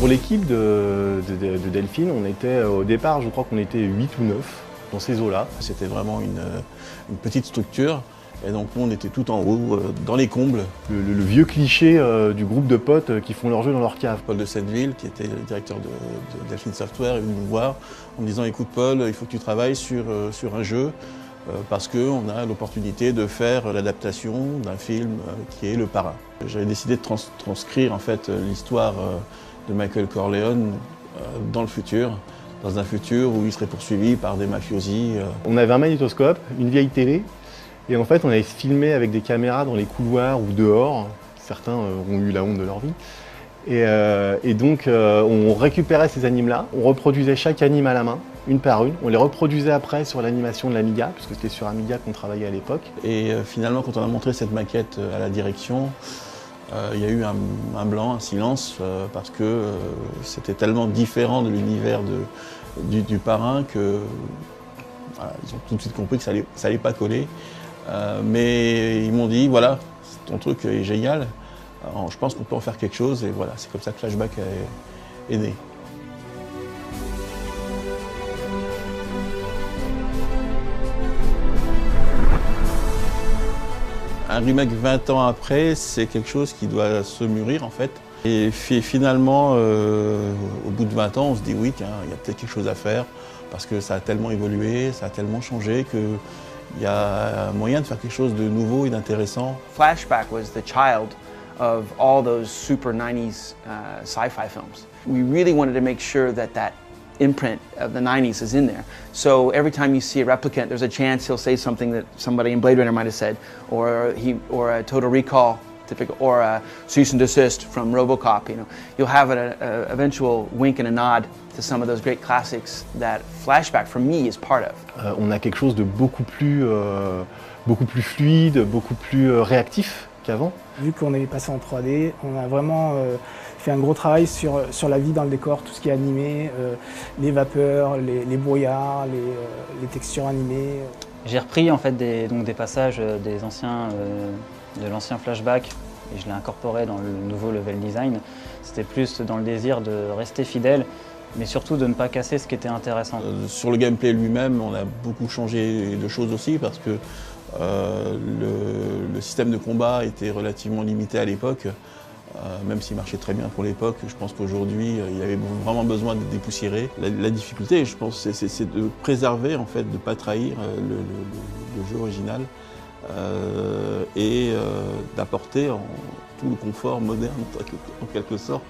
Pour l'équipe de Delphine, on était au départ, je crois qu'on était 8 ou 9 dans ces eaux-là. C'était vraiment une petite structure. Et donc nous, on était tout en haut, dans les combles. Le vieux cliché du groupe de potes qui font leur jeu dans leur cave. Paul de Setteville, qui était le directeur de Delphine Software, est venu me voir en me disant « Écoute Paul, il faut que tu travailles sur un jeu parce qu'on a l'opportunité de faire l'adaptation d'un film qui est Le Parrain ». J'avais décidé de transcrire en fait l'histoire de Michael Corleone dans le futur, dans un futur où il serait poursuivi par des mafiosi. On avait un magnétoscope, une vieille télé, et en fait on avait filmé avec des caméras dans les couloirs ou dehors. Certains ont eu la honte de leur vie. Et donc on récupérait ces animes-là, on reproduisait chaque anime à la main, une par une. On les reproduisait après sur l'animation de l'Amiga, puisque c'était sur Amiga qu'on travaillait à l'époque. Et finalement, quand on a montré cette maquette à la direction, il y a eu un blanc, un silence, parce que c'était tellement différent de l'univers du Parrain que voilà, ils ont tout de suite compris que ça allait pas coller. Mais ils m'ont dit, voilà, ton truc est génial, alors, je pense qu'on peut en faire quelque chose, et voilà, c'est comme ça que Flashback est né. Un remake 20 ans après, c'est quelque chose qui doit se mûrir en fait. Et finalement, au bout de 20 ans, on se dit oui, tiens, il y a peut-être quelque chose à faire parce que ça a tellement évolué, ça a tellement changé qu'il y a moyen de faire quelque chose de nouveau et d'intéressant. Flashback was the child of all those super 90s sci-fi films. We really wanted to make sure that that imprint of the 90s is in there. So every time you see a replicant, there's a chance he'll say something that somebody in Blade Runner might have said, or a Total Recall, or a cease and desist from RoboCop. You know, you'll have an eventual wink and a nod to some of those great classics that Flashback, for me, is part of. On a quelque chose de beaucoup plus fluide, beaucoup plus réactif qu'avant. Vu qu'on est passé en 3D, on a vraiment fait un gros travail sur la vie dans le décor, tout ce qui est animé, les vapeurs, les brouillards, les textures animées. J'ai repris en fait des passages de l'ancien Flashback et je l'ai incorporé dans le nouveau level design. C'était plus dans le désir de rester fidèle, mais surtout de ne pas casser ce qui était intéressant. Sur le gameplay lui-même, on a beaucoup changé de choses aussi parce que le système de combat était relativement limité à l'époque, même s'il marchait très bien pour l'époque. Je pense qu'aujourd'hui, il y avait vraiment besoin de dépoussiérer. La difficulté, je pense, c'est de préserver, en fait, de ne pas trahir le jeu original et d'apporter tout le confort moderne, en quelque sorte,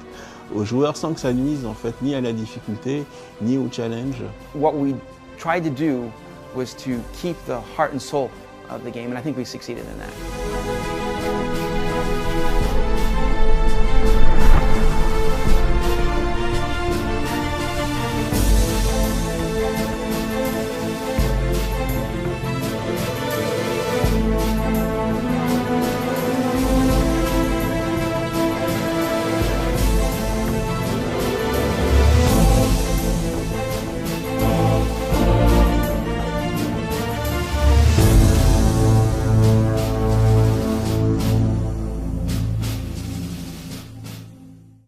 aux joueurs sans que ça nuise, en fait, ni à la difficulté, ni au challenge. What we tried to do was to keep the heart and soul of the game, and I think we succeeded in that.